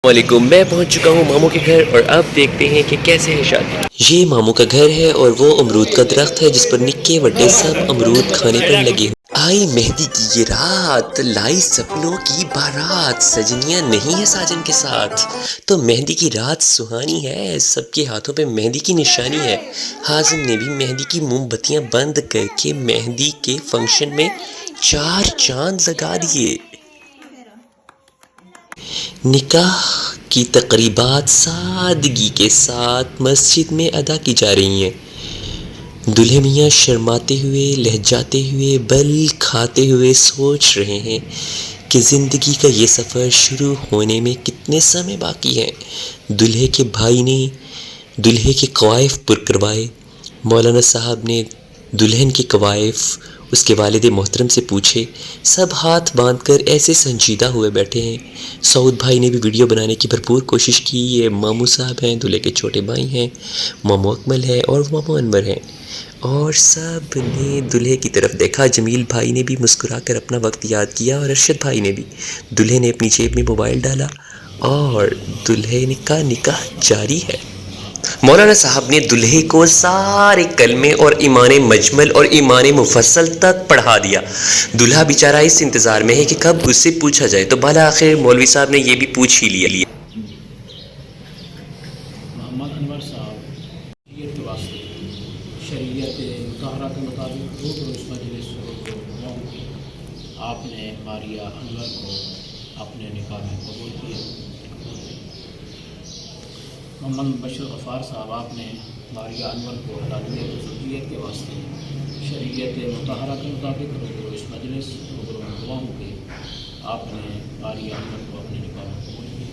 वालेकुम। मैं पहुंच चुका हूं मामू के घर और अब देखते हैं कि कैसे है शादी। ये मामू का घर है और वो अमरूद का दरख्त है जिस पर निक्के बड़े सब अमरूद खाने पर लगे हुए। आई मेहंदी की ये रात, लाई सपनों की बारात, सजनियां नहीं है साजन के साथ, तो मेहंदी की रात सुहानी है, सबके हाथों पे मेहंदी की निशानी है। हाजिम ने भी मेहंदी की मोमबत्तियां बंद करके मेहंदी के फंक्शन में 4 चांद लगा दिए। निकाह की तकरीबात सादगी के साथ मस्जिद में अदा की जा रही हैं। दूल्हे मियाँ शर्माते हुए, लहजाते हुए, बल खाते हुए सोच रहे हैं कि ज़िंदगी का ये सफ़र शुरू होने में कितने समय बाकी है। दूल्हे के भाई ने दूल्हे के कवायफ पुर करवाए। मौलाना साहब ने दुल्हन के कवायफ उसके वालिद मोहतरम से पूछे। सब हाथ बांधकर ऐसे संजीदा हुए बैठे हैं। सऊद भाई ने भी वीडियो बनाने की भरपूर कोशिश की। ये मामू साहब हैं, दूल्हे के छोटे भाई हैं, मामू अकमल है और मामू अनवर हैं, और सब ने दूल्हे की तरफ देखा। जमील भाई ने भी मुस्कुरा कर अपना वक्त याद किया और अरशद भाई ने भी। दूल्हे ने अपनी जेब में मोबाइल डाला और दूल्हे का निकाह जारी है। मौलाना साहब ने दूल्हे को सारे कलमे और ईमान मजमल और ईमान मुफस्सल तक पढ़ा दिया। दूल्हा बेचारा इस इंतज़ार में है कि कब उससे पूछा जाए, तो भला आखिर मौलवी साहब ने ये भी पूछ ही लिया। मोहम्मद अनवर साहब ये के वास्ते शरीयत मुताहरा के मुताबिक इस मजलिस आपने मारिया अनवर को अपने निकाह में कबूल किया। मोहम्मद बशीर गफ़ार साहब आपने मारिया अनवर को हलालियत के वास्ते शरीयत मुताहरा के मुताबिक इस मजलिस दुआओं के आपने मारिया अनवर को अपने निकाह में कबूल किया।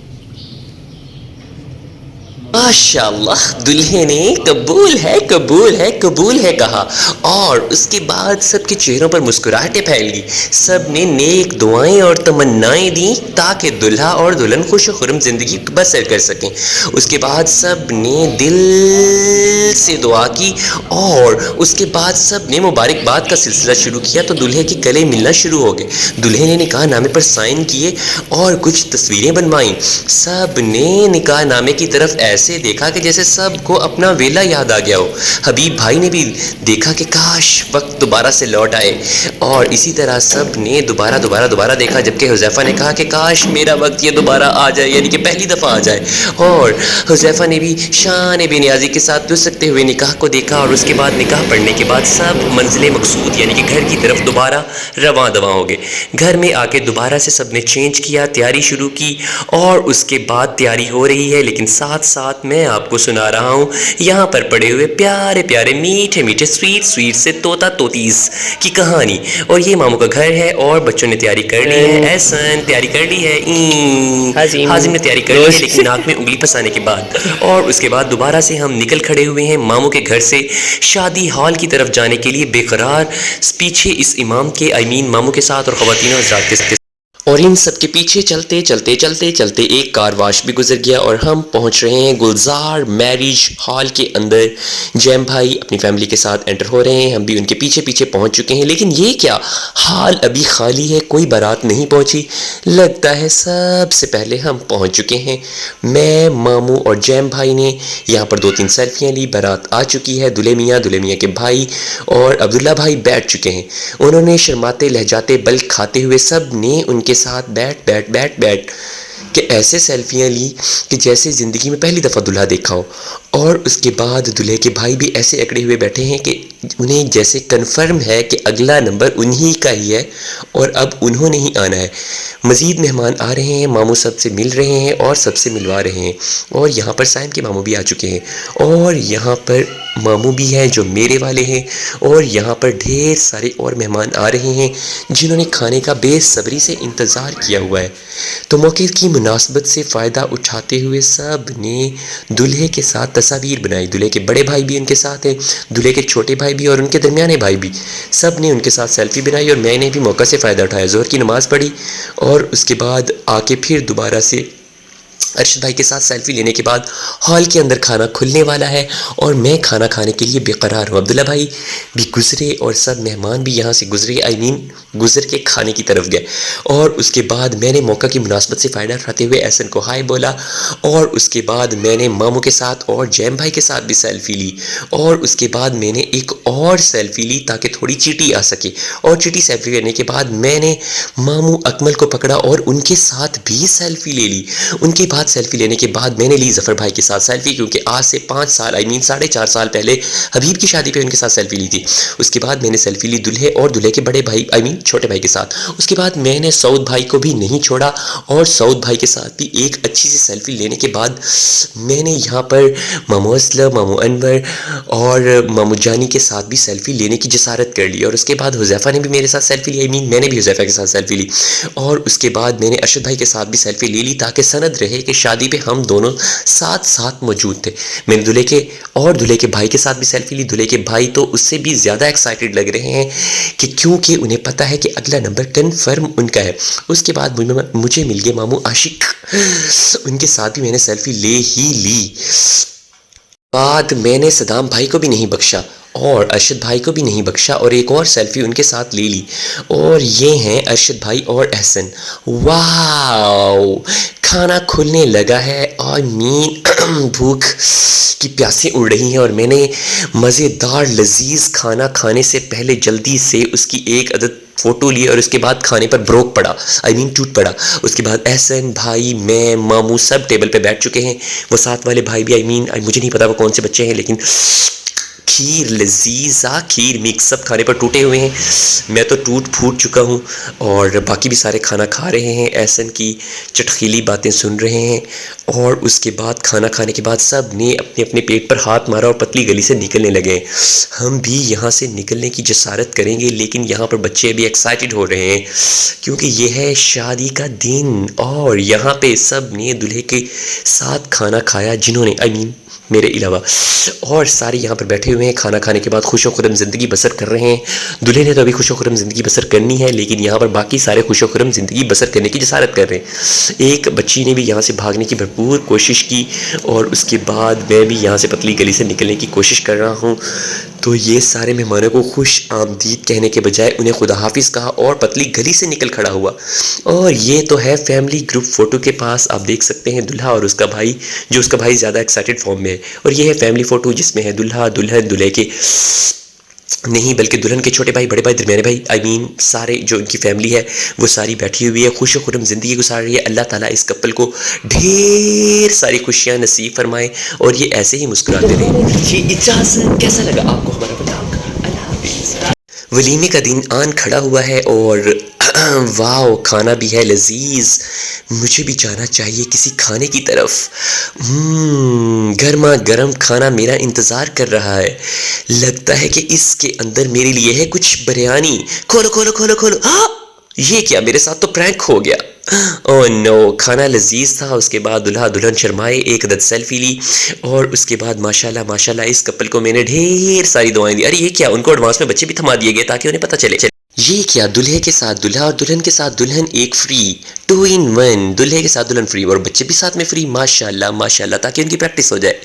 माशाअल्लाह, दूल्हे ने कबूल है कबूल है कबूल है कहा और उसके बाद सबके चेहरों पर मुस्कुराहटें फैल गई। सब ने नेक दुआएं और तमन्नाएं दी ताकि दुल्हा और दुल्हन खुश खुर्रम ज़िंदगी बसर कर सकें। उसके बाद सब ने दिल से दुआ की और उसके बाद सब ने मुबारकबाद का सिलसिला शुरू किया। तो दूल्हे के गले मिलना शुरू हो गए। दूल्हे ने निकाह नामे पर साइन किए और कुछ तस्वीरें बनवाईं। सब ने निकाह नामे की तरफ ऐसे देखा कि जैसे सबको अपना वेला याद आ गया हो। हबीब भाई ने भी देखा कि काश वक्त दोबारा से लौट आए, और इसी तरह सब ने दोबारा देखा, जबकि हुज़ैफ़ा ने कहा कि काश मेरा वक्त ये दोबारा आ जाए, यानी कि पहली दफ़ा आ जाए। और हुज़ैफ़ा ने भी शान बेनियाज़ी के साथ लुसकते हुए निकाह को देखा, और उसके बाद निकाह पढ़ने के बाद सब मंजिल मकसूद यानी कि घर की तरफ दोबारा रवां दवां हो गए। घर में आके दोबारा से सब ने चेंज किया, तैयारी शुरू की, और उसके बाद तैयारी हो रही है, लेकिन साथ साथ मैं आपको सुना रहा हूँ यहाँ पर पड़े हुए प्यारे प्यारे मीठे मीठे स्वीट से तोता तोतीज़ की कहानी। और ये मामू का घर है और बच्चों ने तैयारी कर ली है। एहसन तैयारी कर ली है, हाजिम ने तैयारी कर ली है, लेकिन नाक में उंगली फंसाने के बाद। और उसके बाद दोबारा से हम निकल खड़े हुए हैं मामू के घर से शादी हॉल की तरफ जाने के लिए बेकरार, पीछे इस इमाम के मामू के साथ और ख़वातीन और हज़रात के साथ। और इन सब के पीछे चलते एक कार वाश भी गुजर गया और हम पहुंच रहे हैं गुलजार मैरिज हॉल के अंदर। जैम भाई अपनी फैमिली के साथ एंटर हो रहे हैं, हम भी उनके पीछे पहुंच चुके हैं। लेकिन ये क्या, हॉल अभी खाली है, कोई बारात नहीं पहुंची। लगता है सबसे पहले हम पहुंच चुके हैं। मैं, मामू और जैम भाई ने यहाँ पर 2-3 सेल्फियाँ ली। बारात आ चुकी है। दूल्हे मियाँ के भाई और अब्दुल्ला भाई बैठ चुके हैं। उन्होंने शर्माते लहजाते बल खाते हुए सब ने उनके साथ बैठ कि ऐसे सेल्फियाँ ली कि जैसे ज़िंदगी में पहली दफ़ा दूल्हा देखा हो। और उसके बाद दूल्हे के भाई भी ऐसे अकड़े हुए बैठे हैं कि उन्हें जैसे कन्फर्म है कि अगला नंबर उन्हीं का ही है और अब उन्होंने ही आना है। मज़ीद मेहमान आ रहे हैं, मामू सबसे मिल रहे हैं और सबसे मिलवा रहे हैं। और यहाँ पर साइम के मामू भी आ चुके हैं, और यहाँ पर मामू भी हैं जो मेरे वाले हैं, और यहाँ पर ढेर सारे और मेहमान आ रहे हैं जिन्होंने खाने का बेसब्री से इंतज़ार किया हुआ है। तो मौके की मुनासबत से फ़ायदा उठाते हुए सब ने दूल्हे के साथ तस्वीर बनाई। दूल्हे के बड़े भाई भी उनके साथ हैं, दूल्हे के छोटे भाई भी और उनके दरमियाने भाई भी, सब ने उनके साथ सेल्फी बनाई। और मैंने भी मौका से फ़ायदा उठाया, ज़ोहर की नमाज़ पढ़ी और उसके बाद आके फिर दोबारा से ارشد بھائی کے ساتھ سیلفی لینے کے بعد ہال کے اندر کھانا کھلنے والا ہے اور میں کھانا کھانے کے لیے بے قرار ہوں. عبداللہ بھائی بھی گزرے اور سب مہمان بھی یہاں سے گزرے، گزر کے کھانے کی طرف گئے. اور اس کے بعد میں نے موقع کی مناسبت سے فائدہ اٹھاتے ہوئے احسن کو ہائے بولا، اور اس کے بعد میں نے ماموں کے ساتھ اور جیم بھائی کے ساتھ بھی سیلفی لی، اور اس کے بعد میں نے ایک اور سیلفی لی تاکہ تھوڑی چیٹی آ سکے. اور چیٹی سیلفی لینے کے بعد میں نے ماموں اکمل کو پکڑا اور ان کے ساتھ بھی سیلفی لے لی. ان کے بعد سیلفی لینے کے بعد میں نے لی ظفر بھائی کے ساتھ سیلفی، کیونکہ آج سے 5 سال 4.5 سال پہلے حبیب کی شادی پہ ان کے ساتھ سیلفی لی تھی. اس کے بعد میں نے سیلفی لی دلہے اور دلہے کے بڑے بھائی چھوٹے بھائی کے ساتھ. اس کے بعد میں نے سعود بھائی کو بھی نہیں چھوڑا اور سعود بھائی کے ساتھ بھی ایک اچھی سی سیلفی لینے کے بعد میں نے یہاں پر مامو اسلم، مامو انور اور مامو جانی کے ساتھ بھی سیلفی لینے کی جسارت کر لی. اور اس کے بعد حذیفہ نے بھی میرے ساتھ سیلفی لی، میں نے بھی حذیفہ کے ساتھ سیلفی لی. اور اس کے بعد میں نے ارشد بھائی کے ساتھ بھی سیلفی لے لی تاکہ سند رہے کہ شادی پہ ہم دونوں ساتھ موجود تھے. میں نے دلہے کے بھائی کے ساتھ بھی سیلفی لی. دلہے کے بھائی تو اس سے بھی زیادہ ایکسائٹڈ لگ رہے ہیں کہ کیونکہ انہیں پتہ ہے کہ اگلا نمبر کنفرم ان کا ہے. اس کے بعد مجھے مل گئے ماموں عاشق، ان کے ساتھ بھی میں نے سیلفی لے ہی لی. بعد میں نے صدام بھائی کو بھی نہیں بخشا اور ارشد بھائی کو بھی نہیں بخشا اور ایک اور سیلفی ان کے ساتھ لے لی. اور یہ ہیں ارشد بھائی اور احسن. واو، کھانا کھلنے لگا ہے اور بھوک کی پیاسیں اڑ رہی ہیں، اور میں نے مزیدار لذیذ کھانا کھانے سے پہلے جلدی سے اس کی ایک عدد فوٹو لی اور اس کے بعد کھانے پر بروک پڑا، ٹوٹ پڑا. اس کے بعد احسن بھائی، میں، ماموں سب ٹیبل پہ بیٹھ چکے ہیں. وہ ساتھ والے بھائی بھی مجھے نہیں پتا وہ کون سے بچے ہیں، لیکن کھیر لذیذہ کھیر مکس سب کھانے پر ٹوٹے ہوئے ہیں. میں تو ٹوٹ پھوٹ چکا ہوں اور باقی بھی سارے کھانا کھا رہے ہیں، احسن کی چٹخیلی باتیں سن رہے ہیں. اور اس کے بعد کھانا کھانے کے بعد سب نے اپنے اپنے پیٹ پر ہاتھ مارا اور پتلی گلی سے نکلنے لگے. ہم بھی یہاں سے نکلنے کی جسارت کریں گے، لیکن یہاں پر بچے بھی ایکسائٹڈ ہو رہے ہیں کیونکہ یہ ہے شادی کا دن. اور یہاں پہ سب نے دلہے کے ساتھ کھانا کھایا، جنہوں نے میرے علاوہ، اور سارے یہاں پر بیٹھے ہوئے ہیں کھانا کھانے کے بعد خوش و خرم زندگی بسر کر رہے ہیں. دلہے نے تو ابھی خوش و خرم زندگی بسر کرنی ہے، لیکن یہاں پر باقی سارے خوش و خرم زندگی بسر کرنے کی جسارت کر رہے ہیں. ایک بچی نے بھی یہاں سے بھاگنے کی بھرپور کوشش کی اور اس کے بعد میں بھی یہاں سے پتلی گلی سے نکلنے کی کوشش کر رہا ہوں. تو یہ سارے مہمانوں کو خوش آمدید کہنے کے بجائے انہیں خدا حافظ کہا اور پتلی گلی سے نکل کھڑا ہوا. اور یہ تو ہے فیملی گروپ فوٹو کے پاس، آپ دیکھ سکتے ہیں دلہا اور اس کا بھائی، جو اس کا بھائی زیادہ ایکسائٹڈ فارم میں ہے. اور یہ ہے فیملی فوٹو جس میں ہے دلہا، دلہن، دلہے کے نہیں بلکہ دلہن کے چھوٹے بھائی، بڑے بھائی، درمیانے بھائی، سارے جو ان کی فیملی ہے وہ ساری بیٹھی ہوئی ہے، خوش و خرم زندگی گزار رہی ہے. اللہ تعالیٰ اس کپل کو ڈھیر ساری خوشیاں نصیب فرمائے اور یہ ایسے ہی مسکراتے رہیں. جی اجازت، کیسا لگا آپ کو ہمارا بلاگ؟ اللہ حافظ. ولیمے کا دن آن کھڑا ہوا ہے اور واو، کھانا بھی ہے لذیذ. مجھے بھی جانا چاہیے کسی کھانے کی طرف. گرما گرم کھانا میرا انتظار کر رہا ہے. لگتا ہے کہ اس کے اندر میرے لیے ہے کچھ بریانی. کھولو کھولو کھولو کھولو. یہ کیا، میرے ساتھ تو پرینک ہو گیا. اوہ نو، کھانا لذیذ تھا. اس کے بعد دلہا دلہن شرمائے، ایک عدد سیلفی لی اور اس کے بعد ماشاءاللہ ماشاءاللہ اس کپل کو میں نے ڈھیر ساری دعائیں دی. ارے یہ کیا، ان کو ایڈوانس میں بچے بھی تھما دیے گئے تاکہ انہیں پتہ چلے. یہ کیا، دلہے کے ساتھ دلہا اور دلہن کے ساتھ دلہن ایک فری، 2 in 1. دلہے کے ساتھ دلہن فری اور بچے بھی ساتھ میں فری. ماشاءاللہ ماشاءاللہ، تاکہ ان کی پریکٹس ہو جائے.